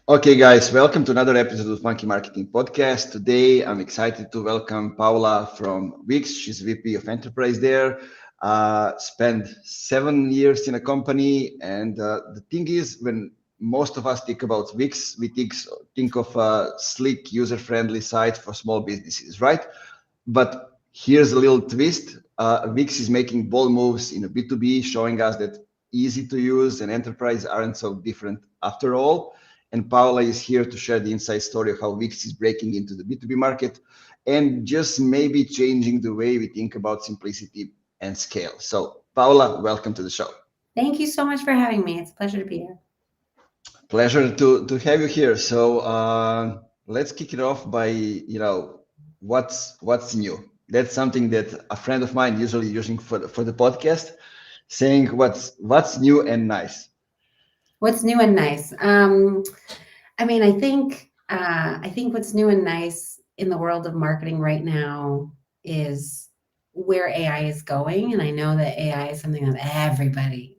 Okay, guys, welcome to another episode of Monkey Marketing Podcast. Today, I'm excited to welcome Paula from Wixs. She's VP of Enterprise there. Spent 7 years in a company, and the thing is, when most of us think about Wixs, we think of a sleek, user-friendly site for small businesses, right? But here's a little twist. Wixs is making bold moves in a B2B, showing us that easy to use and enterprise aren't so different after all. And Paula is here to share the inside story of how Wixs is breaking into the B2B market and just maybe changing the way we think about simplicity and scale. So, Paula, welcome to the show. Thank you so much for having me. It's a pleasure to be here. Pleasure to have you here. So let's kick it off by what's new. That's something that a friend of mine usually using for the podcast, saying what's new and nice. What's new and nice? I think what's new and nice in the world of marketing right now is where AI is going. And I know that AI is something that everybody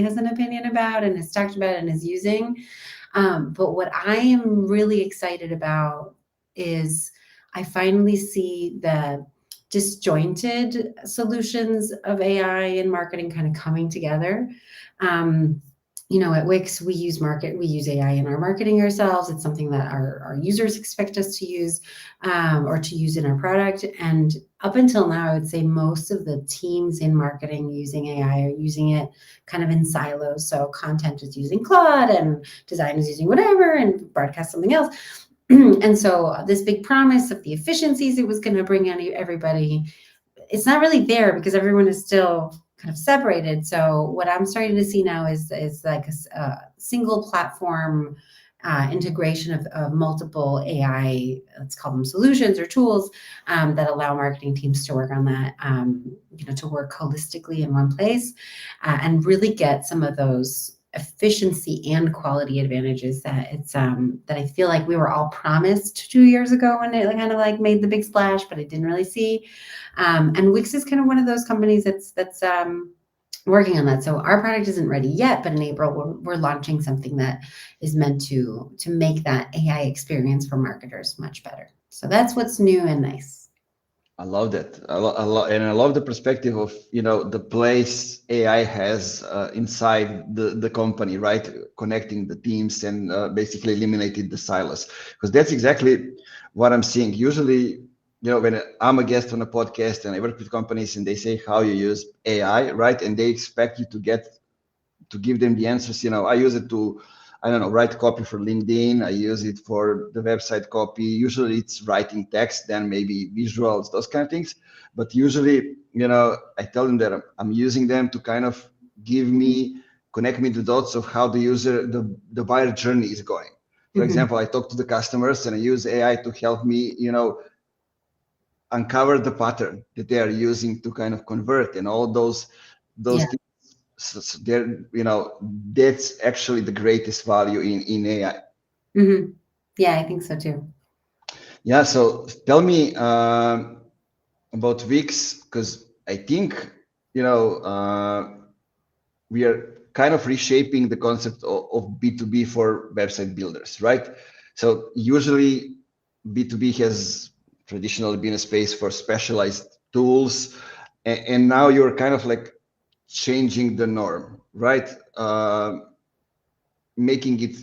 has an opinion about and is talked about and is using. But what I am really excited about is I finally see the disjointed solutions of AI and marketing kind of coming together. Um, at Wix, we use AI in our marketing ourselves. It's something that our users expect us to use or to use in our product. And up until now, I would say most of the teams in marketing using AI are using it kind of in silos. So content is using Claude and design is using whatever and broadcast something else. And so this big promise of the efficiencies it was going to bring everybody, it's not really there because everyone is still kind of separated. So what I'm starting to see now is like a single platform integration of multiple AI, let's call them solutions or tools that allow marketing teams to work on that, to work holistically in one place and really get some of those efficiency and quality advantages that that I feel like we were all promised 2 years ago when it kind of like made the big splash, but I didn't really see. And Wix is kind of one of those companies that's working on that. So our product isn't ready yet, but in April we're launching something that is meant to make that AI experience for marketers much better. So that's what's new and nice. I love that. And I love the perspective of the place AI has inside the company, right? Connecting the teams and basically eliminating the silos, because that's exactly what I'm seeing. Usually, when I'm a guest on a podcast and I work with companies and they say how you use AI, right? And they expect you to give them the answers. I use it to, I don't know, write copy for LinkedIn. I use it for the website copy. Usually it's writing text, then maybe visuals, those kind of things. But usually, I tell them that I'm using them to kind of connect me the dots of how the buyer journey is going. For example, I talk to the customers and I use AI to help me, uncover the pattern that they are using to kind of convert and all those Yeah. things. So there, that's actually the greatest value in AI. Mm-hmm. Yeah, I think so too. Yeah. So tell me about Wix, because I think we are kind of reshaping the concept of B2B for website builders, right? So usually B2B has traditionally been a space for specialized tools, and now you're kind of like changing the norm, right? Making it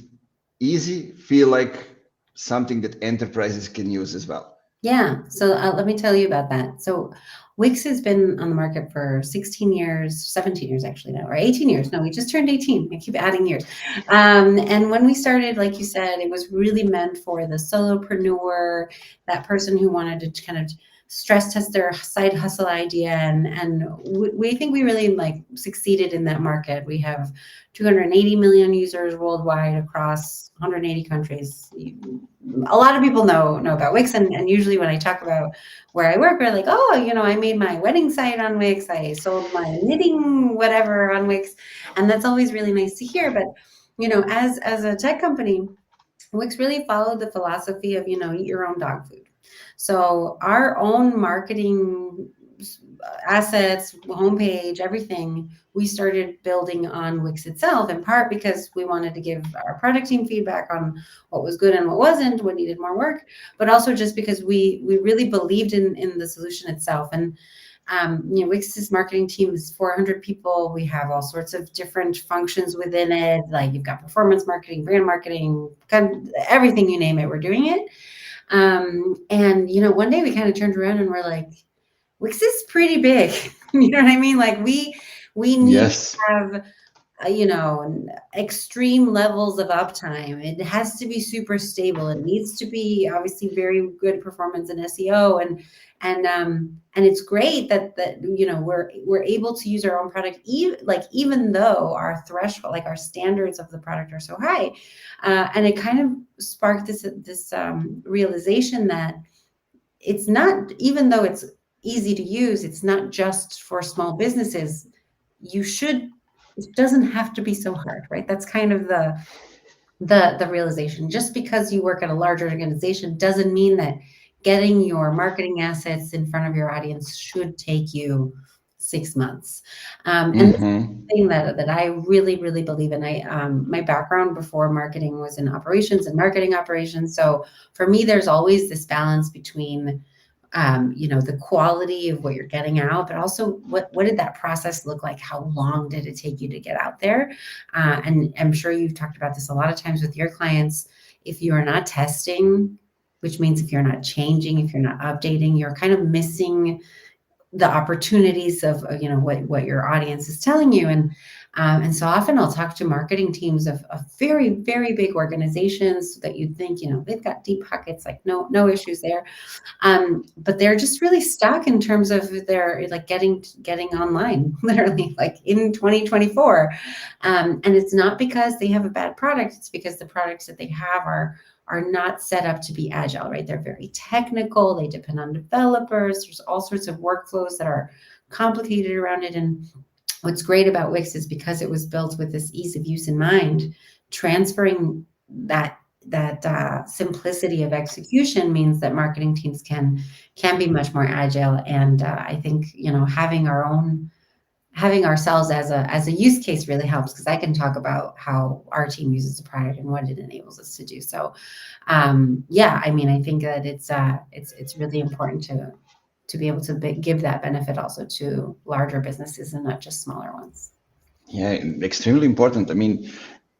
easy, feel like something that enterprises can use as well. Yeah. So let me tell you about that. So Wix has been on the market for 16 years, 17 years actually now, or 18 years. No, we just turned 18. I keep adding years. And when we started, like you said, it was really meant for the solopreneur, that person who wanted to kind of stress test their side hustle idea. And we think we really like succeeded in that market. We have 280 million users worldwide across 180 countries. A lot of people know about Wix, and usually when I talk about where I work, they're like, oh, I made my wedding site on Wix, I sold my knitting whatever on Wix, and that's always really nice to hear. But as a tech company, Wix really followed the philosophy of eat your own dog food. So our own marketing assets, homepage, everything we started building on Wix itself, in part because we wanted to give our product team feedback on what was good and what wasn't, what needed more work, but also just because we really believed in the solution itself. And Wix's marketing team is 400 people. We have all sorts of different functions within it. Like you've got performance marketing, brand marketing, kind of everything you name it, we're doing it. And one day we kind of turned around and we're like, Wix is pretty big. You know what I mean? Like we need to have extreme levels of uptime. It has to be super stable. It needs to be obviously very good performance in SEO, and it's great that we're able to use our own product, even though our threshold, like our standards of the product, are so high. And it kind of sparked this realization that it's not, even though it's easy to use, it's not just for small businesses. It doesn't have to be so hard, right? That's kind of the realization. Just because you work at a larger organization doesn't mean that getting your marketing assets in front of your audience should take you 6 months. And this is something that I really, really believe in. My background before marketing was in operations and marketing operations. So for me, there's always this balance between the quality of what you're getting out, but also what did that process look like? How long did it take you to get out there? And I'm sure you've talked about this a lot of times with your clients. If you are not testing, which means if you're not changing, if you're not updating, you're kind of missing the opportunities of what your audience is telling you. And so often I'll talk to marketing teams of very, very big organizations that you'd think, they've got deep pockets, like no issues there. But they're just really stuck in terms of their getting online, literally, like in 2024. And it's not because they have a bad product, it's because the products that they have are not set up to be agile, right? They're very technical. They depend on developers. There's all sorts of workflows that are complicated around it. And what's great about Wix is because it was built with this ease of use in mind, transferring that simplicity of execution means that marketing teams can be much more agile. And I think, having ourselves as a use case really helps, because I can talk about how our team uses the product and what it enables us to do. So, I think that it's really important to be able to give that benefit also to larger businesses and not just smaller ones. Yeah, extremely important. I mean,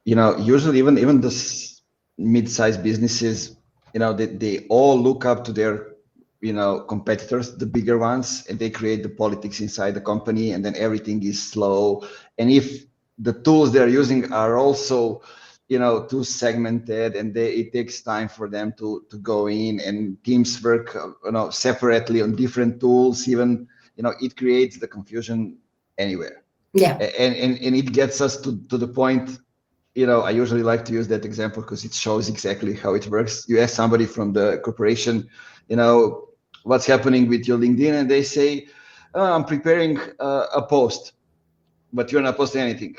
usually even the mid-sized businesses, they all look up to their competitors, the bigger ones, and they create the politics inside the company, and then everything is slow. And if the tools they're using are also too segmented, and it takes time for them to go in, and teams work separately on different tools, even it creates the confusion anywhere. Yeah. And it gets us to the point. I usually like to use that example because it shows exactly how it works. You ask somebody from the corporation, what's happening with your LinkedIn, and they say, I'm preparing a post, but you're not posting anything.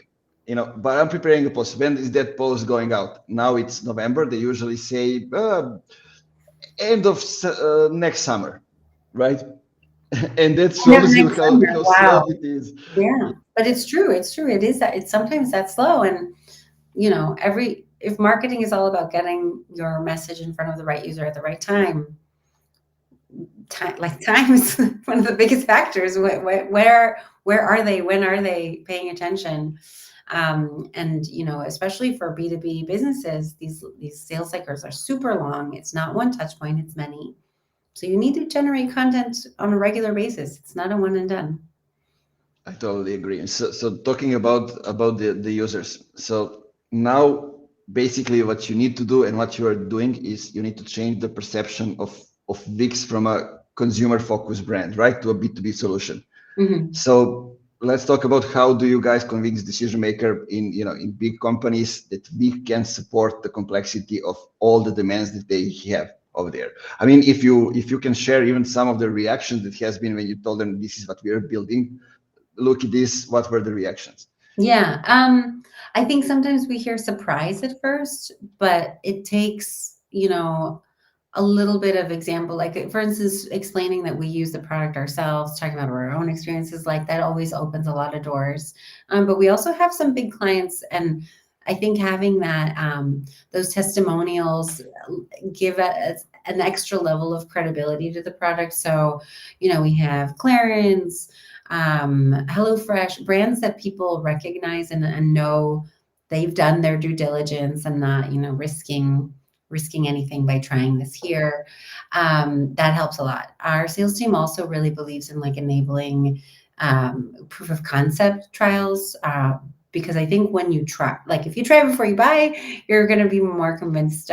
But I'm preparing a post. When is that post going out? Now it's November. They usually say end of next summer, right? And that shows you how slow it is. Yeah, but it's true. It's true. It is that. It's sometimes that slow. And if marketing is all about getting your message in front of the right user at the right time is one of the biggest factors. Where are they? When are they paying attention? And especially for B2B businesses, these sales cycles are super long. It's not one touch point, it's many. So you need to generate content on a regular basis. It's not a one and done. I totally agree. So talking about the users. So now basically what you need to do and what you are doing is you need to change the perception of Wix from a consumer focused brand, right, to a B2B solution. Mm-hmm. So let's talk about how do you guys convince decision maker in big companies that we can support the complexity of all the demands that they have over there. I mean, if you can share even some of the reactions that has been when you told them this is what we are building, look at this, what were the reactions? Yeah, I think sometimes we hear surprise at first, but it takes a little bit of example, like for instance, explaining that we use the product ourselves, talking about our own experiences, like that always opens a lot of doors. But we also have some big clients, and I think having that those testimonials give an extra level of credibility to the product. So, we have Clarence, HelloFresh, brands that people recognize and know they've done their due diligence and not, risking anything by trying this here. That helps a lot. Our sales team also really believes in like enabling proof of concept trials. Because I think when you try, like if you try before you buy, you're going to be more convinced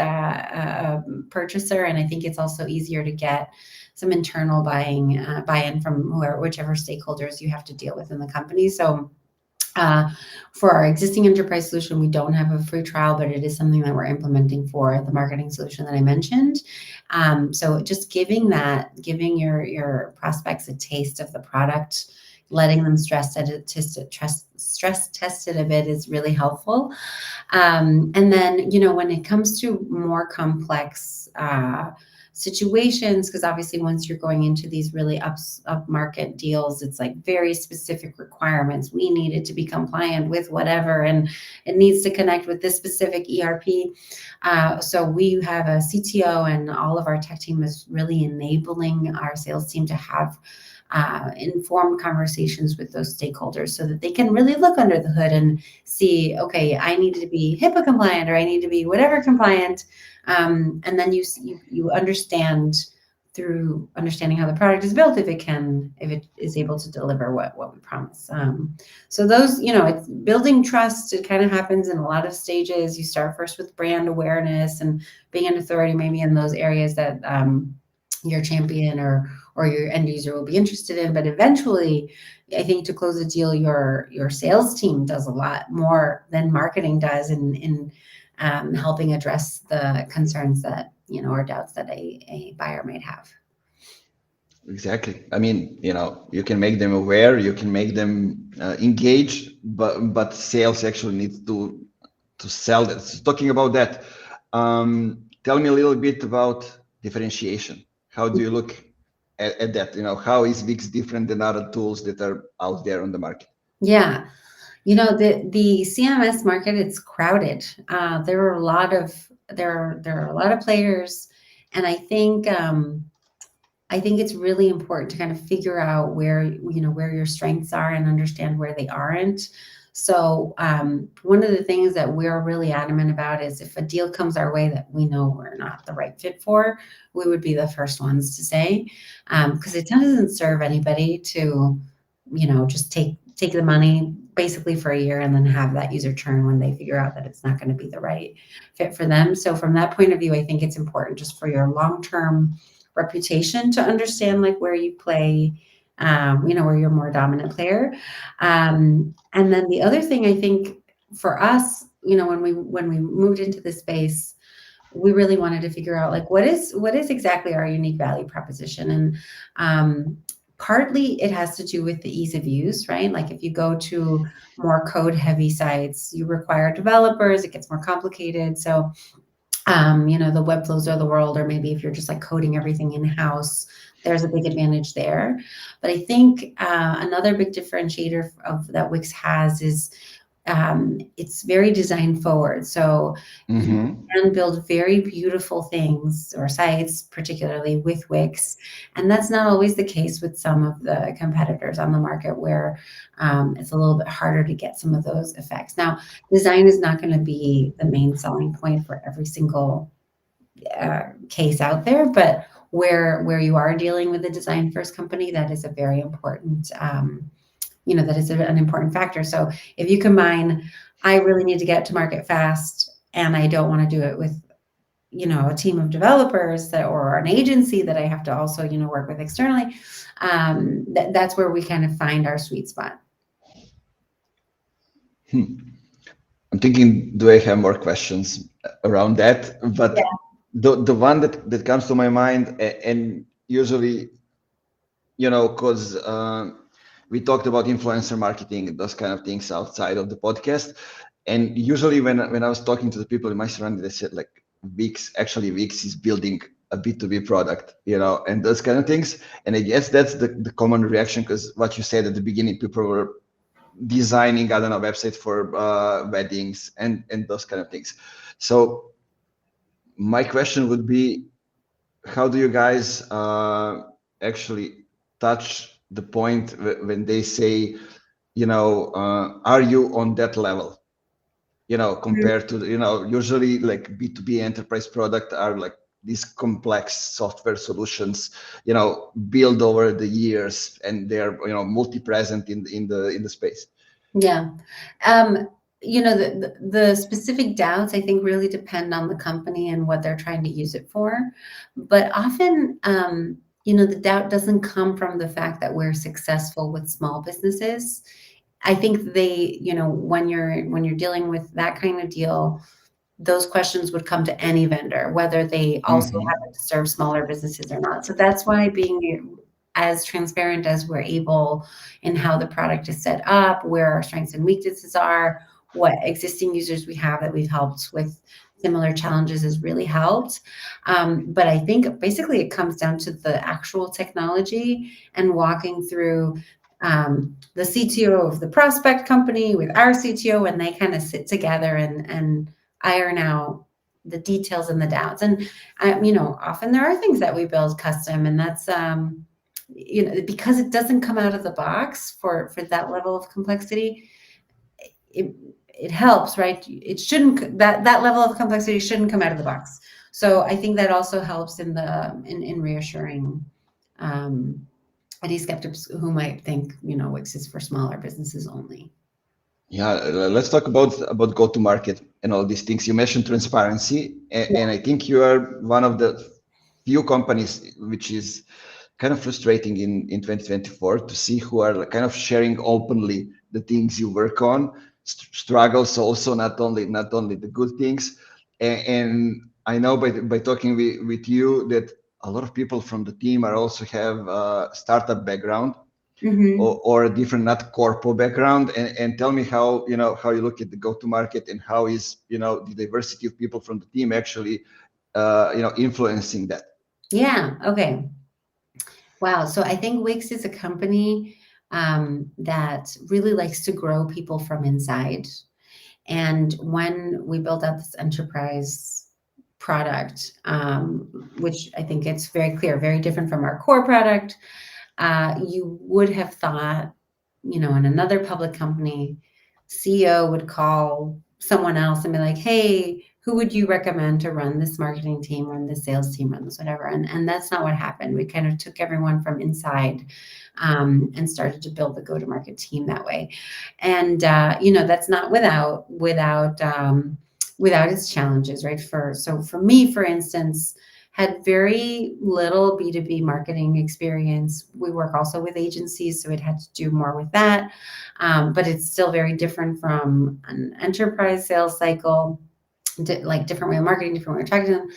purchaser. And I think it's also easier to get some internal buy-in from whichever stakeholders you have to deal with in the company. So for our existing enterprise solution, we don't have a free trial, but it is something that we're implementing for the marketing solution that I mentioned. So just giving your prospects a taste of the product, letting them stress test it a bit is really helpful. And then, when it comes to more complex situations, because obviously once you're going into these really up market deals, it's like very specific requirements. We need it to be compliant with whatever, and it needs to connect with this specific ERP. So we have a CTO, and all of our tech team is really enabling our sales team to have informed conversations with those stakeholders so that they can really look under the hood and see, okay, I need to be HIPAA compliant, or I need to be whatever compliant. And then you understand through understanding how the product is built, if it is able to deliver what we promise. So those, it's building trust. It kind of happens in a lot of stages. You start first with brand awareness and being an authority, maybe in those areas that your champion or your end user will be interested in. But eventually, I think to close a deal, your sales team does a lot more than marketing does in helping address the concerns that, or doubts that a buyer might have. Exactly. I mean, you can make them aware, you can make them engage, but sales actually needs to sell that. So talking about that, tell me a little bit about differentiation. How do you look at that? How is Wixs different than other tools that are out there on the market? Yeah. The CMS market, it's crowded. There are a lot of players, and I think it's really important to kind of figure out where your strengths are and understand where they aren't. So one of the things that we're really adamant about is if a deal comes our way that we know we're not the right fit for, we would be the first ones to say, because it doesn't serve anybody to, just take the money basically for a year and then have that user churn when they figure out that it's not going to be the right fit for them. So from that point of view, I think it's important just for your long-term reputation to understand like where you play, where you're a more dominant player. And then the other thing I think for us, when we moved into this space, we really wanted to figure out like what is exactly our unique value proposition. And partly it has to do with the ease of use, right? Like if you go to more code heavy sites, you require developers, it gets more complicated. So the Webflows of the world, or maybe if you're just like coding everything in-house, there's a big advantage there. But I think another big differentiator that Wix has is it's very design forward. So you can build very beautiful things or sites, particularly with Wix. And that's not always the case with some of the competitors on the market, where it's a little bit harder to get some of those effects. Now, design is not going to be the main selling point for every single case out there, but where you are dealing with a design first company, that is a very important that is an important factor. So if you combine, I really need to get to market fast, and I don't want to do it with, a team of developers or an agency that I have to also, work with externally, that's where we kind of find our sweet spot. I'm thinking, do I have more questions around that? But yeah. The one that comes to my mind, and usually, because we talked about influencer marketing, those kind of things outside of the podcast. And usually when I was talking to the people in my surroundings, they said like Wix is building a B2B product, and those kind of things. And I guess that's the common reaction, because what you said at the beginning, people were designing, I don't know, websites for weddings and those kind of things. So my question would be, how do you guys actually touch the point when they say, are you on that level? Compared to, usually like B2B enterprise product are like these complex software solutions, built over the years, and they're, multi-present in the space. Yeah. The specific doubts, I think, really depend on the company and what they're trying to use it for. But often, the doubt doesn't come from the fact that we're successful with small businesses. I think they, when you're dealing with that kind of deal, those questions would come to any vendor, whether they also happen to serve smaller businesses or not. So that's why being as transparent as we're able in how the product is set up, where our strengths and weaknesses are, what existing users we have that we've helped with similar challenges has really helped. But I think basically it comes down to the actual technology and walking through the CTO of the prospect company with our CTO, and they kind of sit together and iron out the details and the doubts. And often there are things that we build custom, and that's because it doesn't come out of the box for that level of complexity. It helps, right? It shouldn't, that level of complexity shouldn't come out of the box. So I think that also helps in reassuring any skeptics who might think, Wix is for smaller businesses only. Yeah, let's talk about go-to-market and all these things. You mentioned transparency, and I think you are one of the few companies which is kind of frustrating in 2024 to see who are kind of sharing openly the things you work on, struggles also, not only the good things. And I know by talking with you that a lot of people from the team are also have a startup background. Or a different, not corporate background, and tell me how you look at the go-to-market, and how is the diversity of people from the team actually influencing that. Yeah. Okay. Wow. So I think Wix is a company that really likes to grow people from inside. And when we built out this enterprise product, which I think it's very clear, very different from our core product, you would have thought, in another public company, CEO would call someone else and be like, hey, who would you recommend to run this marketing team, run this sales team, run this whatever? And that's not what happened. We kind of took everyone from inside and started to build the go-to-market team that way. And, that's not without its challenges, right? So for me, for instance, had very little B2B marketing experience. We work also with agencies, so it had to do more with that. But it's still very different from an enterprise sales cycle, like different way of marketing, different way of attracting them.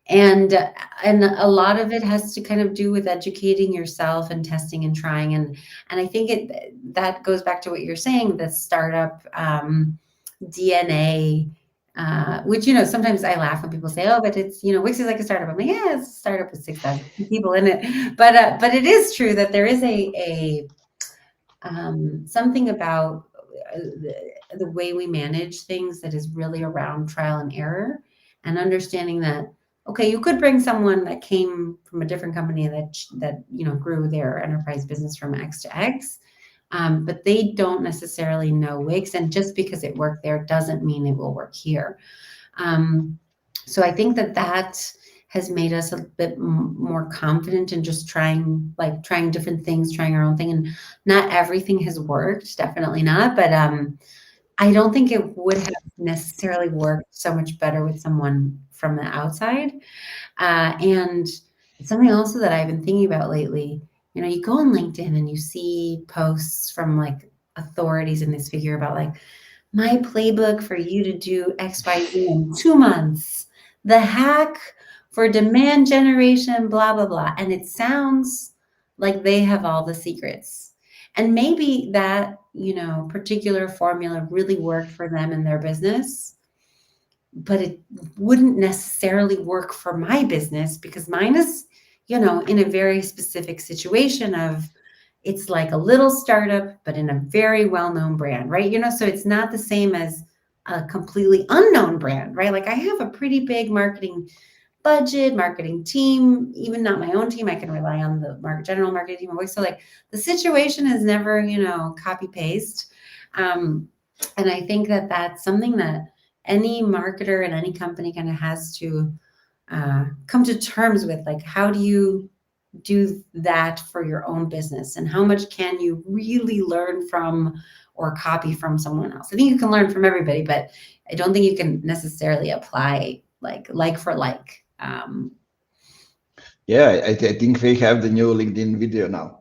And a lot of it has to kind of do with educating yourself and testing and trying. And I think that goes back to what you're saying, the startup DNA, which, sometimes I laugh when people say, oh, but it's, Wix is like a startup. I'm like, yeah, it's a startup with 6,000 people in it. But it is true that there is a something about the way we manage things that is really around trial and error, and understanding that, okay, you could bring someone that came from a different company that grew their enterprise business from X to X. But they don't necessarily know Wix, and just because it worked there doesn't mean it will work here. So I think that has made us a bit more confident in just trying different things, trying our own thing. And not everything has worked, definitely not. But I don't think it would have necessarily worked so much better with someone from the outside. And something also that I've been thinking about lately, you go on LinkedIn and you see posts from like authorities in this figure about like, my playbook for you to do X, Y, Z in 2 months, the hack for demand generation, blah, blah, blah. And it sounds like they have all the secrets. And maybe that, particular formula really worked for them in their business. but it wouldn't necessarily work for my business because mine is, in a very specific situation of it's like a little startup, but in a very well-known brand, right? So it's not the same as a completely unknown brand, right? Like I have a pretty big marketing budget, marketing team, even not my own team. I can rely on the general marketing team. So like the situation is never, copy paste. And I think that that's something that any marketer and any company kind of has to come to terms with. Like, how do you do that for your own business, and how much can you really learn from or copy from someone else? I think you can learn from everybody, but I don't think you can necessarily apply like for like. Yeah, I think they have the new LinkedIn video now.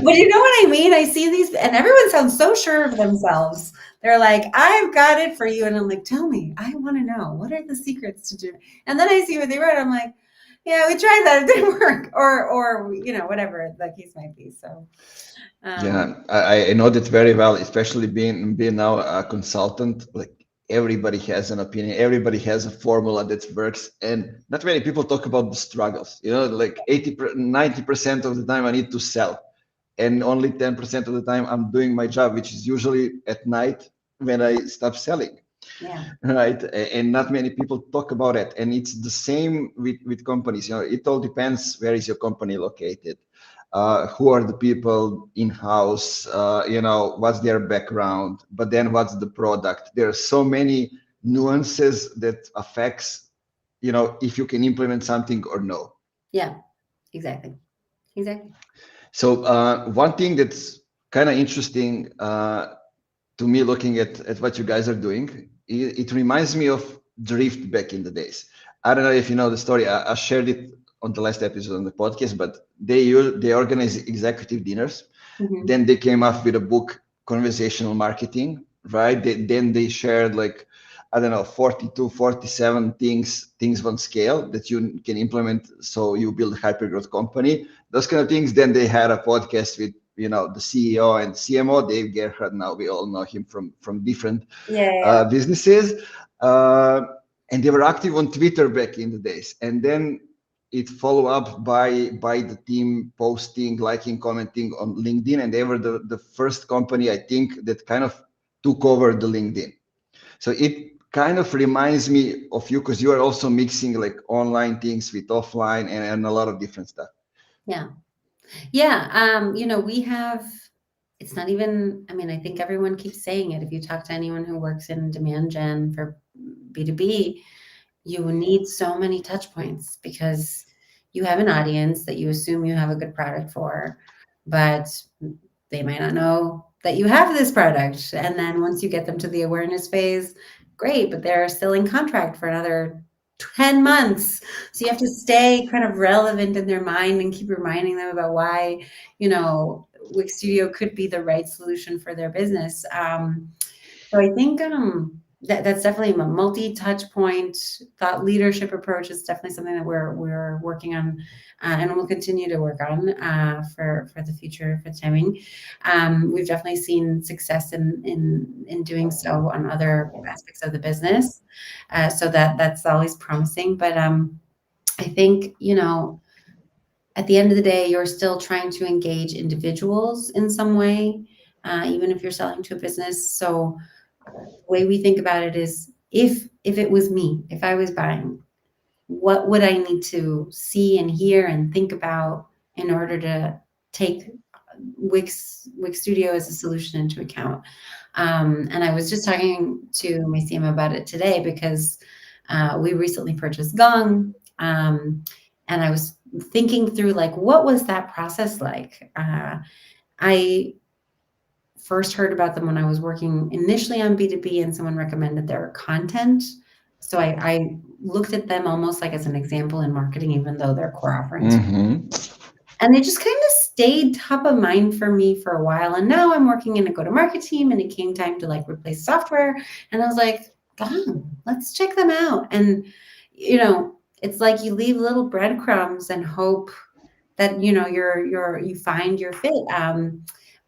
But you know what I mean? I see these, and everyone sounds so sure of themselves. They're like, I've got it for you. And I'm like, tell me, I want to know, what are the secrets to do? And then I see what they wrote. I'm like, yeah, we tried that. It didn't work. Or whatever the case might be. So, Yeah, I know that very well, especially being now a consultant. Like everybody has an opinion, everybody has a formula that works, and not many people talk about the struggles. Like 90% of the time I need to sell, and only 10% of the time I'm doing my job, which is usually at night when I stop selling. yeah. Right, and not many people talk about it, and it's the same with companies. It all depends where is your company located, who are the people in house, what's their background, but then what's the product. There are so many nuances that affects if you can implement something or no. Yeah, exactly. So one thing that's kind of interesting to me, looking at what you guys are doing, it reminds me of Drift back in the days. I don't know if you know the story. I shared it on the last episode on the podcast, but they organize executive dinners. Mhm. Then they came up with a book, Conversational Marketing, right? Then they shared like, I don't know, 42, 47 things on scale that you can implement so you build a hypergrowth company, those kind of things. Then they had a podcast with the CEO and CMO, Dave Gerhardt. Now we all know him from different Yeah. businesses, and they were active on Twitter back in the days. And then it follow up by the team posting, liking, commenting on LinkedIn, and they were the first company, I think, that kind of took over the LinkedIn. So it kind of reminds me of you because you are also mixing like online things with offline and a lot of different stuff. Yeah. Yeah. We have, it's not even, I mean, I think everyone keeps saying it. If you talk to anyone who works in demand gen for B2B, you need so many touch points because you have an audience that you assume you have a good product for, but they might not know that you have this product. And then once you get them to the awareness phase, great, but they're still in contract for another 10 months. So you have to stay kind of relevant in their mind and keep reminding them about why, Wix Studio could be the right solution for their business. So I think that's definitely a multi-touch point thought leadership approach is definitely something that we're working on, and we'll continue to work on for the future for timing. We've definitely seen success in doing so on other aspects of the business, so that's always promising. But I think at the end of the day, you're still trying to engage individuals in some way, even if you're selling to a business. So the way we think about it is if it was me, if I was buying, what would I need to see and hear and think about in order to take Wix Studio as a solution into account? And I was just talking to my CM about it today because we recently purchased Gong, and I was thinking through like, what was that process like? I first heard about them when I was working initially on B2B and someone recommended their content. So I looked at them almost like as an example in marketing, even though their core offerings. And they just kind of stayed top of mind for me for a while. And now I'm working in a go-to-market team and it came time to like replace software. And I was like, God, let's check them out. And, it's like you leave little breadcrumbs and hope that, you find your fit.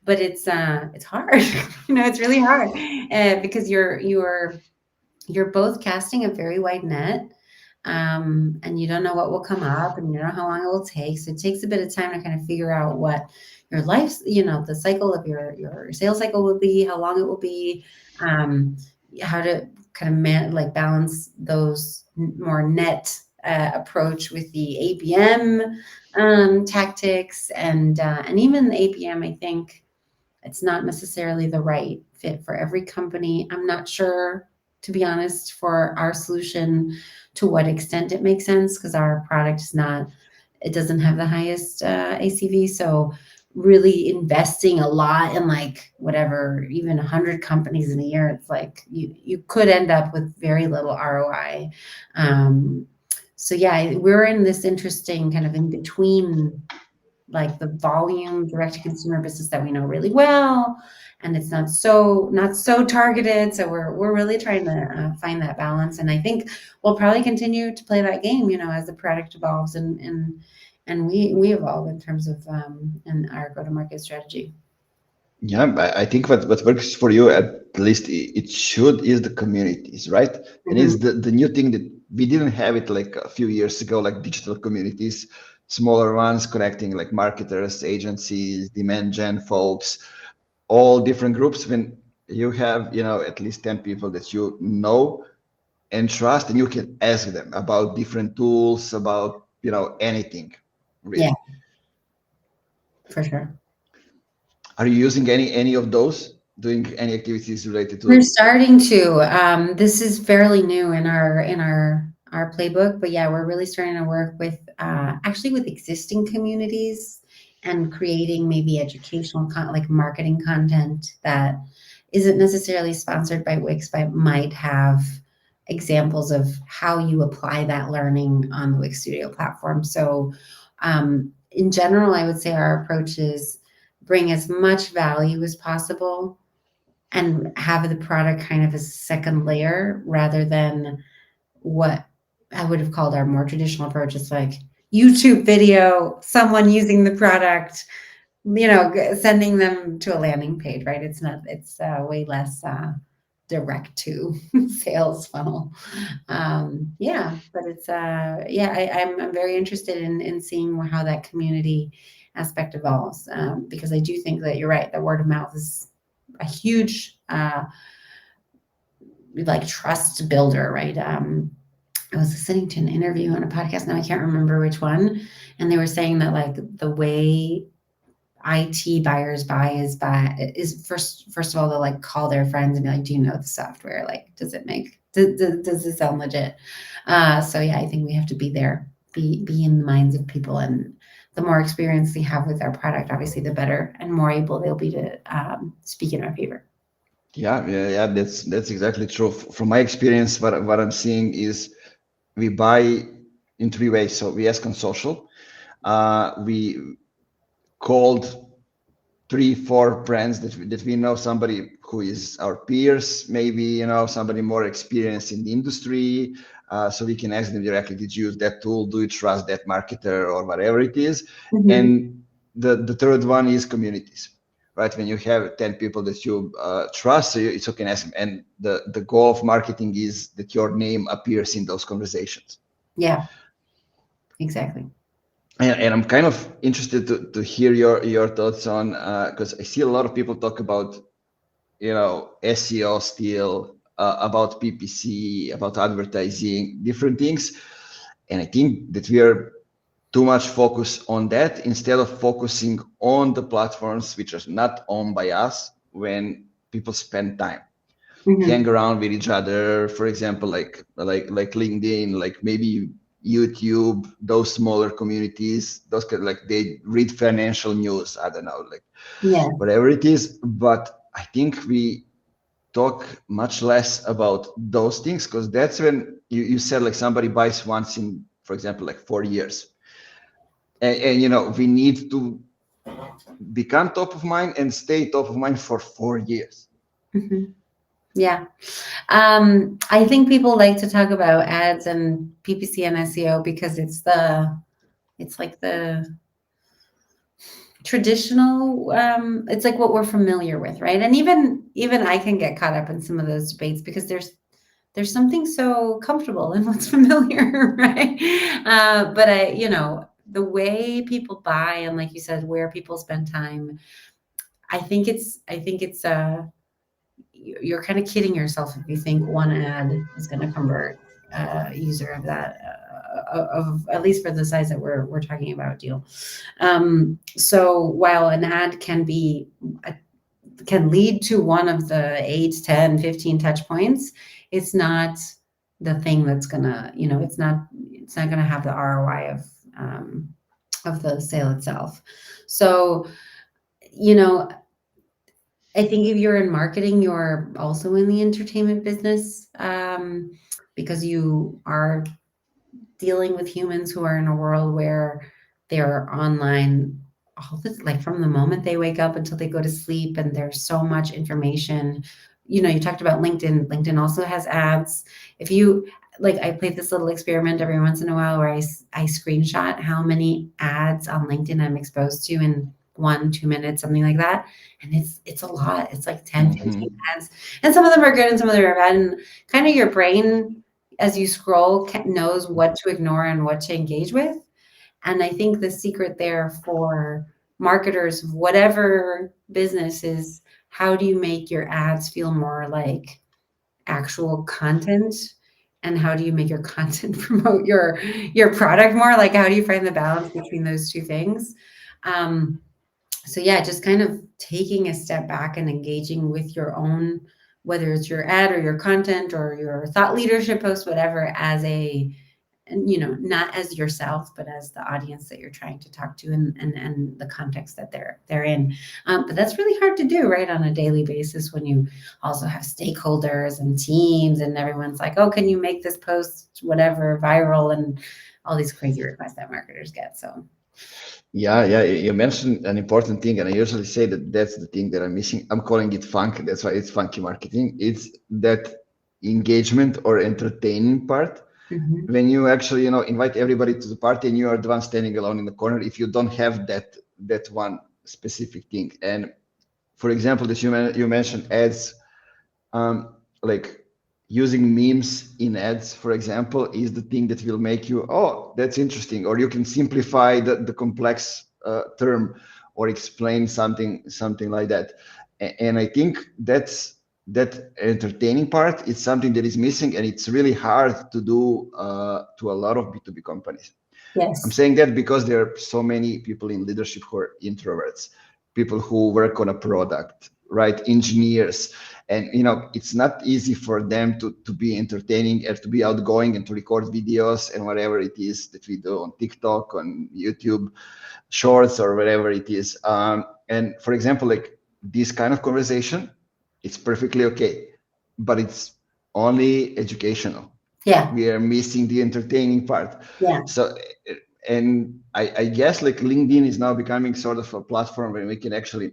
but it's hard. It's really hard because you're both casting a very wide net, and you don't know what will come up, and you don't know how long it will take. So it takes a bit of time to kind of figure out what your life, the cycle of your sales cycle will be, how long it will be, um, how to kind of balance those more net approach with the ABM tactics, and even the ABM, I think it's not necessarily the right fit for every company. I'm not sure, to be honest, for our solution, to what extent it makes sense, because our product it doesn't have the highest ACV. So really investing a lot in like whatever, even 100 companies in a year, it's like you could end up with very little ROI. So yeah, we're in this interesting kind of in between, like the volume direct to consumer business that we know really well, and it's not so targeted. So we're really trying to find that balance, and I think we'll probably continue to play that game, as the product evolves and we evolve in terms of in our go-to-market strategy. Yeah, I think what works for you, at least it should, is the communities, right? And it's the new thing that we didn't have it like a few years ago, like digital communities, smaller ones connecting like marketers, agencies, demand gen folks, all different groups. When you have, at least 10 people that you know and trust, and you can ask them about different tools, about, anything, really. Yeah, for sure. Are you using any of those? Doing any activities related We're to? starting to. This is fairly new in our playbook, but yeah, we're really starting to work with actually with existing communities and creating maybe educational like marketing content that isn't necessarily sponsored by Wix, but might have examples of how you apply that learning on the Wix Studio platform. So, in general, I would say our approach is bring as much value as possible and have the product kind of as a second layer rather than what I would have called our more traditional approach. It's like YouTube video, someone using the product, sending them to a landing page, right? It's way less direct to sales funnel. Yeah, but it's I'm very interested in seeing how that community aspect evolves, because I do think that you're right. The word of mouth is a huge like trust builder, right? I was listening to an interview on a podcast, now I can't remember which one, and they were saying that like the way IT buyers buy is first of all, they'll like call their friends and be like, do you know the software? Like, does it sound legit? So yeah, I think we have to be there, be in the minds of people, and the more experience they have with our product, obviously the better and more able they'll be to speak in our favor. Yeah. That's exactly true. From my experience, what I'm seeing is we buy in three ways. So we ask on social. We called 3-4 brands that we know, somebody who is our peers, maybe somebody more experienced in the industry, so we can ask them directly, did you use that tool? Do you trust that marketer or whatever it is? And the third one is communities, right? When you have 10 people that you trust, so it's okay to ask them. And the goal of marketing is that your name appears in those conversations. Yeah, exactly. And I'm kind of interested to hear your thoughts on, because I see a lot of people talk about, SEO still, about PPC, about advertising, different things. And I think that we are too much focused on that instead of focusing on the platforms which are not owned by us, when people spend time. Hang around with each other, for example, like LinkedIn, like maybe YouTube, those smaller communities, those like they read financial news, I don't know, like whatever it is. But I think we talk much less about those things, because that's when you said like somebody buys once in, for example, like 4 years. And we need to become top of mind and stay top of mind for 4 years. Yeah. I think people like to talk about ads and PPC and SEO because it's like the traditional, it's like what we're familiar with, right? And even I can get caught up in some of those debates because there's something so comfortable in what's familiar, right? But the way people buy and, like you said, where people spend time, I think it's you're kind of kidding yourself if you think one ad is going to convert a user of that, of at least for the size that we're talking about deal. So while an ad can lead to one of the 8, 10, 15 touch points, it's not the thing that's gonna, it's not gonna have the ROI of the sale itself. So, I think if you're in marketing, you're also in the entertainment business, because you are dealing with humans who are in a world where they're online all this, like from the moment they wake up until they go to sleep, and there's so much information. You talked about LinkedIn. LinkedIn also has ads. If you like, I play this little experiment every once in a while where I screenshot how many ads on LinkedIn I'm exposed to in 1-2 minutes, something like that. And it's a lot. It's like 10, 15 ads. And some of them are good and some of them are bad. And kind of your brain, as you scroll, knows what to ignore and what to engage with. And I think the secret there for marketers of whatever business is, how do you make your ads feel more like actual content? And how do you make your content promote your product more? Like, how do you find the balance between those two things? So yeah, just kind of taking a step back and engaging with your own, whether it's your ad or your content or your thought leadership post, whatever, as not as yourself, but as the audience that you're trying to talk to, and the context that they're in. But that's really hard to do, right, on a daily basis when you also have stakeholders and teams and everyone's like, oh, can you make this post, whatever, viral, and all these crazy requests that marketers get. So Yeah, you mentioned an important thing, and I usually say that that's the thing that I'm missing. I'm calling it funk. That's why it's funky marketing. It's that engagement or entertaining part. When you actually, invite everybody to the party and you are the one standing alone in the corner, if you don't have that one specific thing. And for example, that you mentioned ads, like using memes in ads, for example, is the thing that will make you, oh, that's interesting. Or you can simplify the complex term or explain something like that. And I think that entertaining part is something that is missing, and it's really hard to do to a lot of B2B companies. yes, I'm saying that because there are so many people in leadership who are introverts, people who work on a product, right? Engineers. And it's not easy for them to be entertaining and to be outgoing and to record videos and whatever it is that we do on TikTok, on YouTube Shorts, or whatever it is. And for example, like this kind of conversation, it's perfectly okay, but it's only educational. yeah, We are missing the entertaining part. yeah, So, and I guess like LinkedIn is now becoming sort of a platform where we can actually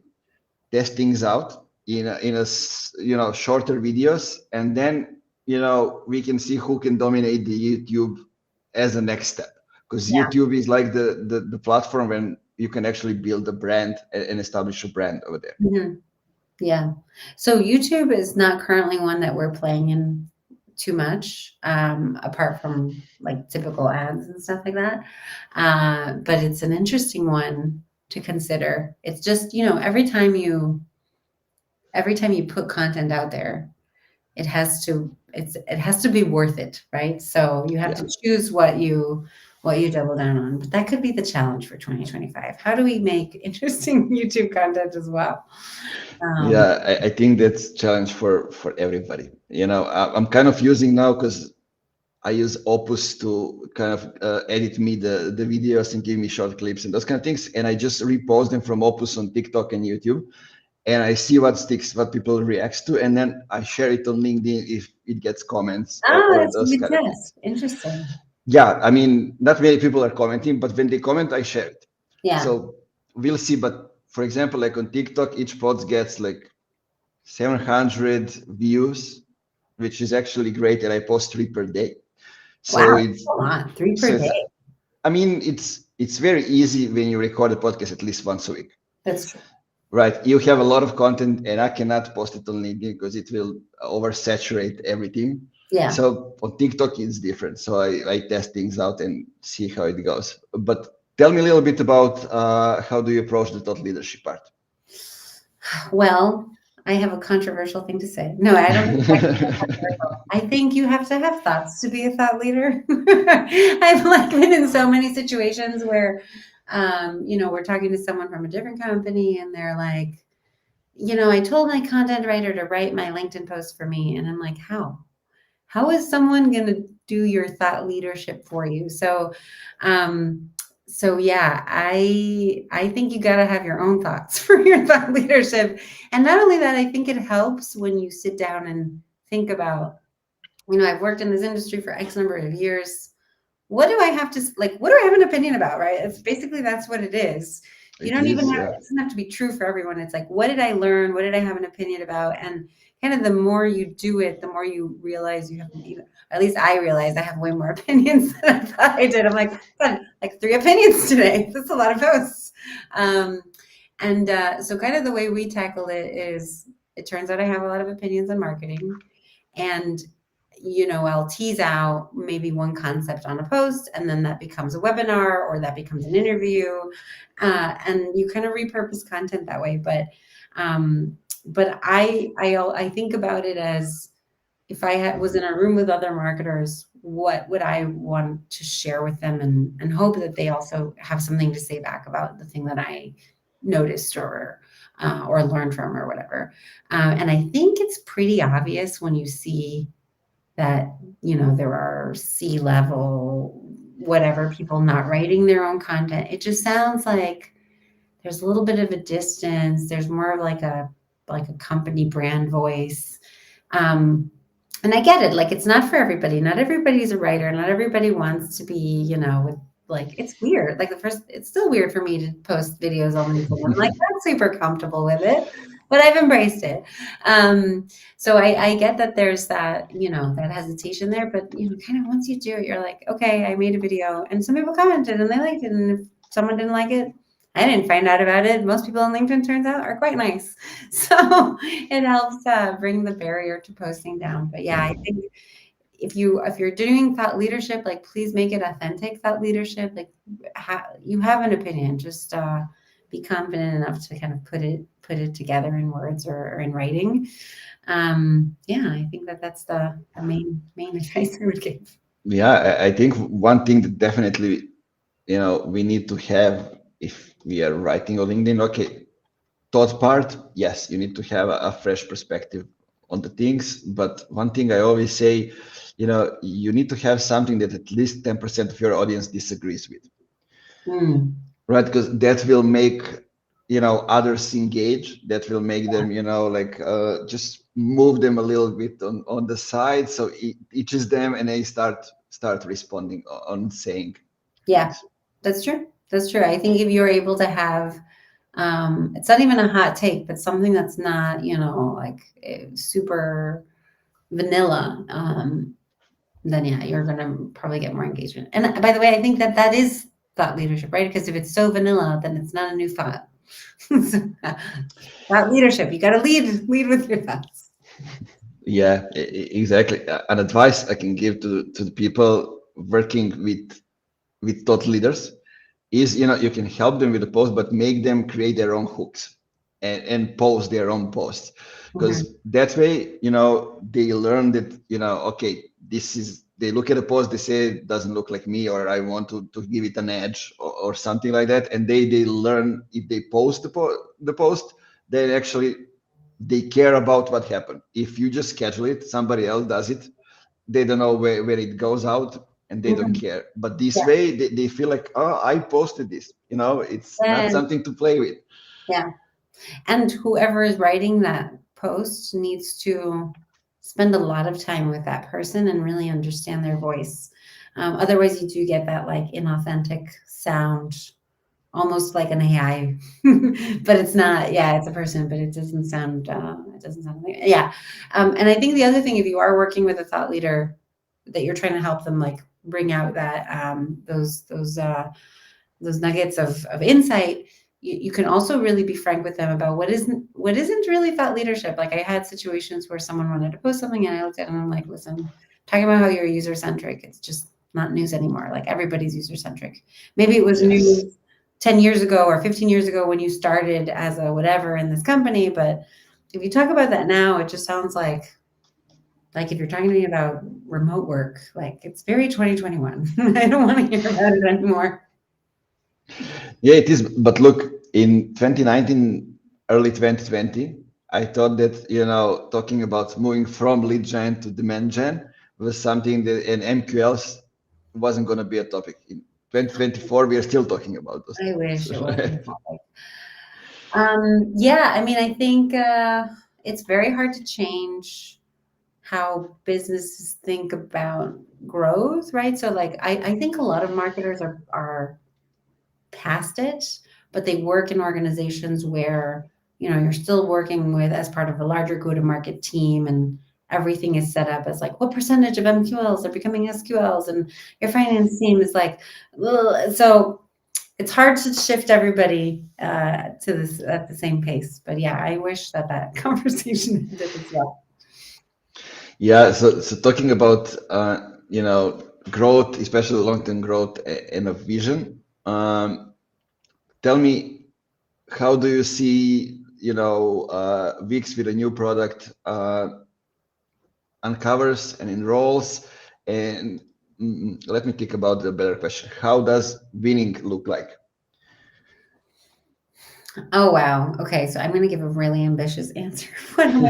test things out in a shorter videos, and then we can see who can dominate the YouTube as a next step, because yeah. YouTube is like the platform when you can actually build a brand and establish a brand over there. Mm-hmm. Yeah. So YouTube is not currently one that we're playing in too much, apart from like typical ads and stuff like that. But it's an interesting one to consider. It's just, every time you put content out there, it has to be worth it, right? So you have to choose what you double down on. But that could be the challenge for 2025. How do we make interesting YouTube content as well? I think that's a challenge for everybody. I'm kind of using now, because I use Opus to kind of edit me the videos and give me short clips and those kind of things. And I just repost them from Opus on TikTok and YouTube. And I see what sticks, what people react to. And then I share it on LinkedIn if it gets comments or That's a those good kind of things. test. Interesting. Yeah, I mean, not many people are commenting, but when they comment, I share it. Yeah. So we'll see. But for example, like on TikTok, each post gets like 700 views, which is actually great. And I post 3 per day. So Wow, it's a lot. 3 per day. I mean, it's very easy when you record a podcast at least once a week. That's true. Right. You have a lot of content and I cannot post it on LinkedIn because it will oversaturate everything. Yeah. So on TikTok, it's different. So I test things out and see how it goes. But tell me a little bit about how do you approach the thought leadership part? Well, I have a controversial thing to say. No, I don't think it's controversial. I think you have to have thoughts to be a thought leader. I've like been in so many situations where, we're talking to someone from a different company and they're like, I told my content writer to write my LinkedIn post for me. And I'm like, how? How is someone going to do your thought leadership for you? Um, so yeah, I think you got to have your own thoughts for your thought leadership. And not only that, I think it helps when you sit down and think about, I've worked in this industry for X number of years. What do I have to like? What do I have an opinion about? Right? It's basically that's what it is. You It don't even is, have, yeah. it doesn't have to be true for everyone. It's like, what did I learn? What did I have an opinion about? And kind of the more you do it, the more you realize you have, at least I realized I have way more opinions than I thought I did. I'm like, "God, like 3 opinions today. That's a lot of posts." So kind of the way we tackle it is, it turns out I have a lot of opinions on marketing. And I'll tease out maybe one concept on a post, and then that becomes a webinar or that becomes an interview, and you kind of repurpose content that way. But I think about it as, if I was in a room with other marketers, what would I want to share with them, and hope that they also have something to say back about the thing that I noticed or learned from or whatever. And I think it's pretty obvious when you see that, there are C-level, whatever, people not writing their own content. It just sounds like there's a little bit of a distance. There's more of like a company brand voice. And I get it. Like, it's not for everybody. Not everybody's a writer. Not everybody wants to be, with, like, it's weird. Like, it's still weird for me to post videos on LinkedIn. I'm like, not super comfortable with it, but I've embraced it. So I get that there's that, that hesitation there, but, kind of once you do it, you're like, okay, I made a video and some people commented and they liked it. And if someone didn't like it, I didn't find out about it. Most people on LinkedIn, turns out, are quite nice. So it helps bring the barrier to posting down. But yeah, I think if you're doing thought leadership, like, please make it authentic thought leadership. Like, you have an opinion, just be confident enough to kind of put it together in words or in writing. Yeah, I think that's the main advice I would give. Yeah, I think one thing that definitely, we need to have if we are writing on LinkedIn, okay, thought part, yes, you need to have a fresh perspective on the things. But one thing I always say, you need to have something that at least 10% of your audience disagrees with, right? Because that will make, others engage. That will make them, like just move them a little bit on the side. So it itches them and they start responding on saying Yeah, things. that's true. That's true. I think if you're able to have, it's not even a hot take, but something that's not, like super vanilla, then yeah, you're going to probably get more engagement. And by the way, I think that is thought leadership, right? Because if it's so vanilla, then it's not a new thought. Thought leadership, you got to lead with your thoughts. Yeah, exactly. An advice I can give to the people working with thought leaders is, you can help them with the post, but make them create their own hooks and post their own posts, because that way, they learn that, okay, this is, they look at a post, they say it doesn't look like me, or I want to give it an edge, or something like that, and they learn, if they post the post, they actually, they care about what happened. If you just schedule it, somebody else does it, they don't know where it goes out, and they don't care. But this Yeah. way, they feel like, oh, I posted this. It's not And something to play with. yeah. And whoever is writing that post needs to spend a lot of time with that person and really understand their voice. Otherwise, you do get that like inauthentic sound, almost like an AI, but it's not. Yeah, it's a person, but it doesn't sound. Like, yeah. And I think the other thing, if you are working with a thought leader, that you're trying to help them like bring out that those nuggets of insight, you can also really be frank with them about what isn't really thought leadership. Like I had situations where someone wanted to post something and I looked at it and I'm like, listen, talking about how you're user centric, it's just not news anymore. Like everybody's user centric. Maybe it was news 10 years ago or 15 years ago when you started as a whatever in this company, but if you talk about that now, it just sounds like if you're talking to me about remote work, like it's very 2021. I don't want to hear about it anymore. Yeah, it is. But look, in 2019, early 2020, I thought that, talking about moving from lead gen to demand gen was something that in MQLs wasn't going to be a topic. In 2024, we are still talking about those. I wish it wasn't a topic. Yeah, I mean, I think it's very hard to change how businesses think about growth, right? So like I think a lot of marketers are past it, but they work in organizations where, you're still working with as part of a larger go-to-market team and everything is set up as like what percentage of MQLs are becoming SQLs and your finance team is like, ugh. So it's hard to shift everybody to this at the same pace. But yeah, I wish that conversation did as well. Yeah, so talking about growth, especially long-term growth and a vision. Tell me, how do you see Wixs with a new product uncovers and enrolls? And let me think about the better question. How does winning look like? Oh wow. Okay, so I'm going to give a really ambitious answer. And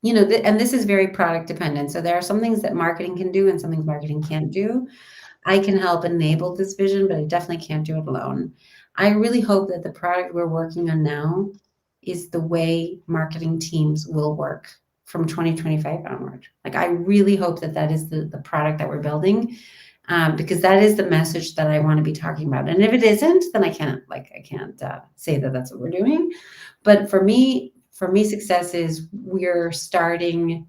this is very product dependent. So there are some things that marketing can do and some things marketing can't do. I can help enable this vision, but I definitely can't do it alone. I really hope that the product we're working on now is the way marketing teams will work from 2025 onward. Like I really hope that is the product that we're building, because that is the message that I want to be talking about. And if it isn't, then I can't say that that's what we're doing. But for me, success is we're starting,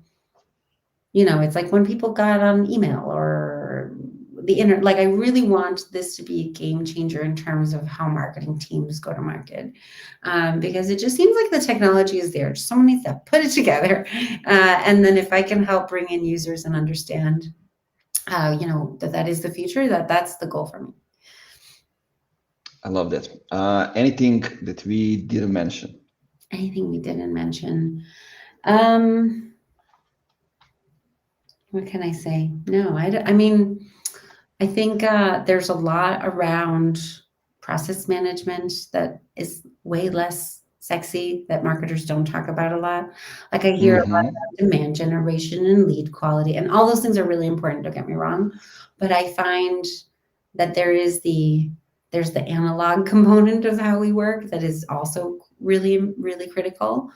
it's like when people got on email or the internet, like I really want this to be a game changer in terms of how marketing teams go to market, because it just seems like the technology is there. Just someone needs to put it together. And then if I can help bring in users and understand, that is the future, that's the goal for me. I love that. Anything that we didn't mention? Anything we didn't mention? What can I say? No, I mean, I think there's a lot around process management that is way less sexy that marketers don't talk about a lot. Like I hear a lot about demand generation and lead quality, and all those things are really important, don't get me wrong. But I find that there's the analog component of how we work that is also really, really critical.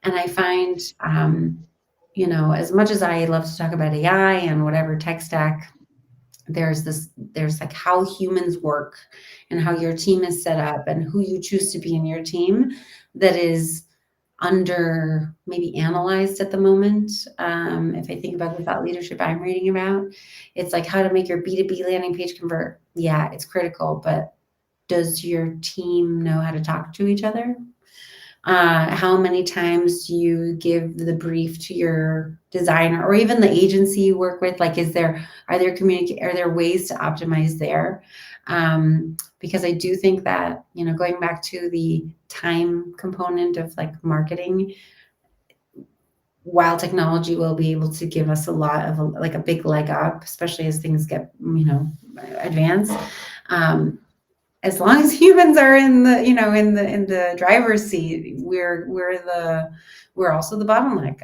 And I find, as much as I love to talk about AI and whatever tech stack, there's like how humans work and how your team is set up and who you choose to be in your team that is under maybe analyzed at the moment. If I think about the thought leadership I'm reading about, it's like how to make your B2B landing page convert. Yeah, it's critical, but does your team know how to talk to each other? How many times do you give the brief to your designer or even the agency you work with? Like, are there ways to optimize there? Because I do think that, going back to the time component of like marketing, while technology will be able to give us a lot of a big leg up, especially as things get, advanced. As long as humans are in the driver's seat, we're also the bottleneck.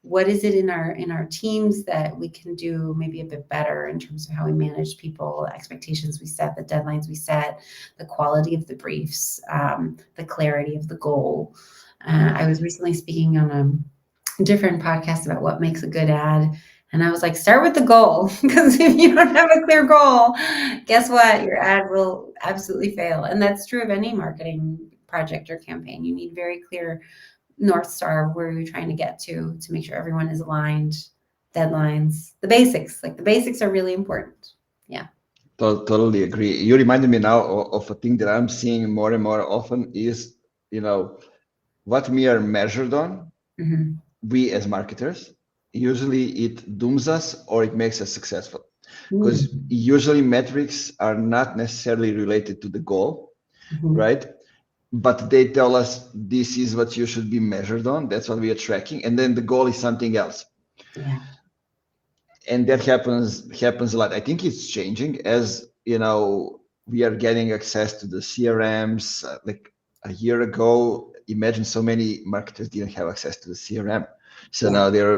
What is it in our teams that we can do maybe a bit better in terms of how we manage people, expectations we set, the deadlines we set, the quality of the briefs, the clarity of the goal. I was recently speaking on a different podcast about what makes a good ad. And I was like, start with the goal, because if you don't have a clear goal, guess what? Your ad will absolutely fail. And that's true of any marketing project or campaign. You need very clear North Star of where you're trying to get to make sure everyone is aligned, deadlines, the basics. Like the basics are really important. Yeah. Totally agree. You reminded me now of a thing that I'm seeing more and more often is, what we are measured on, Mhm. we as marketers, usually it dooms us or it makes us successful. Because Mm. usually metrics are not necessarily related to the goal, Mhm. right? But they tell us this is what you should be measured on. That's what we are tracking. And then the goal is something else. Yeah. And that happens a lot. I think it's changing as we are getting access to the CRMs. Like a year ago, imagine so many marketers didn't have access to the CRM. So Yeah. now they're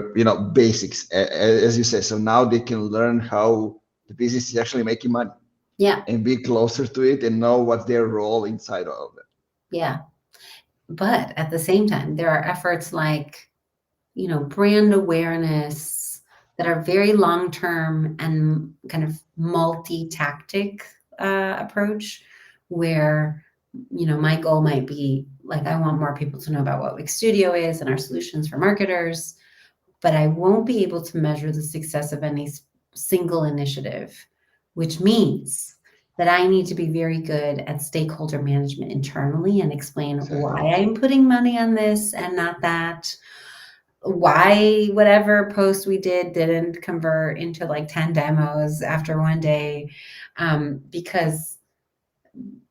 basics, as you say. So now they can learn how the business is actually making money Yeah. and be closer to it and know what's their role inside all of that. Yeah. But at the same time, there are efforts like, brand awareness that are very long term and kind of multi tactic approach, where, my goal might be like, I want more people to know about what Wix Studio is and our solutions for marketers, but I won't be able to measure the success of any single initiative, which means that I need to be very good at stakeholder management internally and explain Exactly. why I'm putting money on this and not that, why whatever post we didn't convert into like 10 demos after one day. Because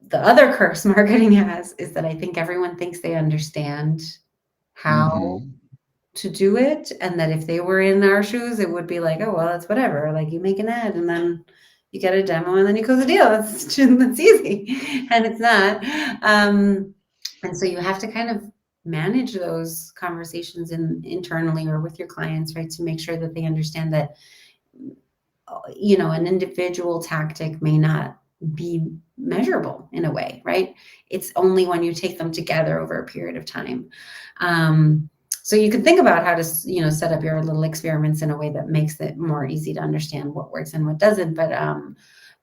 the other curse marketing has is that I think everyone thinks they understand how Mm-hmm. to do it, and that if they were in our shoes, it would be like, oh well, it's whatever. Like, you make an ad and then you get a demo and then you close a deal. That's easy, and it's not. And so you have to kind of manage those conversations internally or with your clients, right, to make sure that they understand that an individual tactic may not be measurable in a way, right? It's only when you take them together over a period of time. So you can think about how to, set up your little experiments in a way that makes it more easy to understand what works and what doesn't. But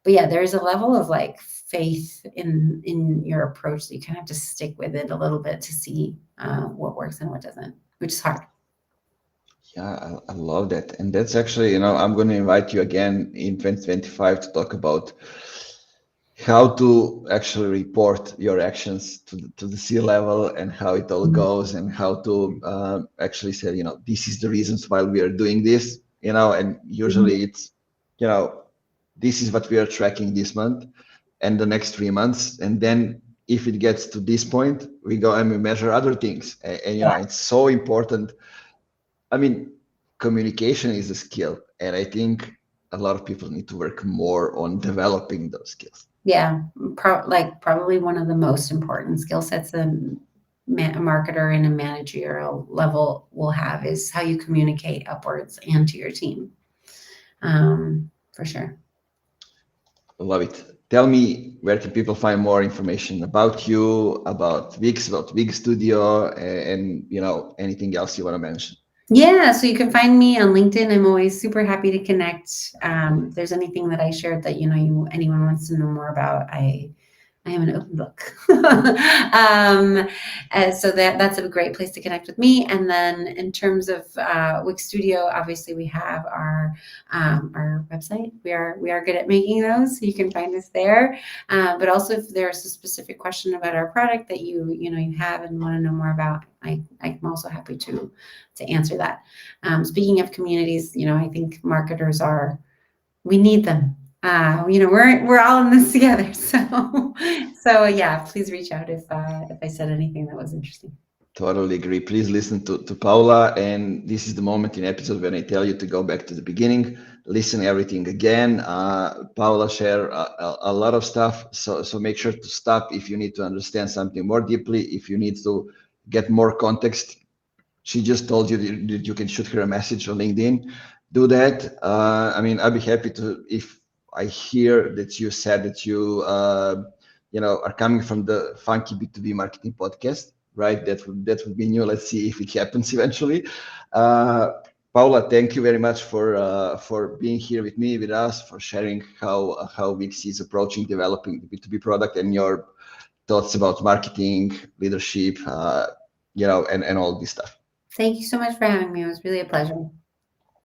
yeah, there's a level of like faith in your approach that you kind of have to stick with it a little bit to see what works and what doesn't, which is hard. Yeah, I love that. And that's actually, I'm going to invite you again in 2025 to talk about how to actually report your actions to the C level and how it all goes and how to actually say, this is the reasons why we are doing this, and Mhm. usually it's, this is what we are tracking this month and the next 3 months. And then if it gets to this point, we go and we measure other things. And Yeah. it's so important. I mean, communication is a skill, and I think a lot of people need to work more on developing those skills. Yeah, probably one of the most important skill sets a marketer in a managerial level will have is how you communicate upwards and to your team. For sure. Love it. Tell me, where can people find more information about you, about Wix, about Wix Studio, and anything else you want to mention? Yeah, so you can find me on LinkedIn. I'm always super happy to connect. If there's anything that I shared that anyone wants to know more about, I am an open book. And so that's a great place to connect with me. And then in terms of Wix Studio, obviously we have our website. We are good at making those, so you can find us there. But also, if there's a specific question about our product that you have and want to know more about, I'm also happy to answer that. Speaking of communities, I think marketers we need them. We're all in this together. So yeah, please reach out if I said anything that was interesting. Totally agree. Please listen to Paula. And this is the moment in episode when I tell you to go back to the beginning, listen everything again. Paula share a lot of stuff. So make sure to stop if you need to understand something more deeply, if you need to get more context. She just told you that you can shoot her a message on LinkedIn. Do that. I mean, I'd be happy to if I hear that you said that you are coming from the Funky B2B Marketing podcast, right? That would be new. Let's see if it happens eventually. Paula, thank you very much for being here with me, with us, for sharing how Wix is approaching developing the B2B product and your thoughts about marketing, leadership, and all this stuff. Thank you so much for having me. It was really a pleasure.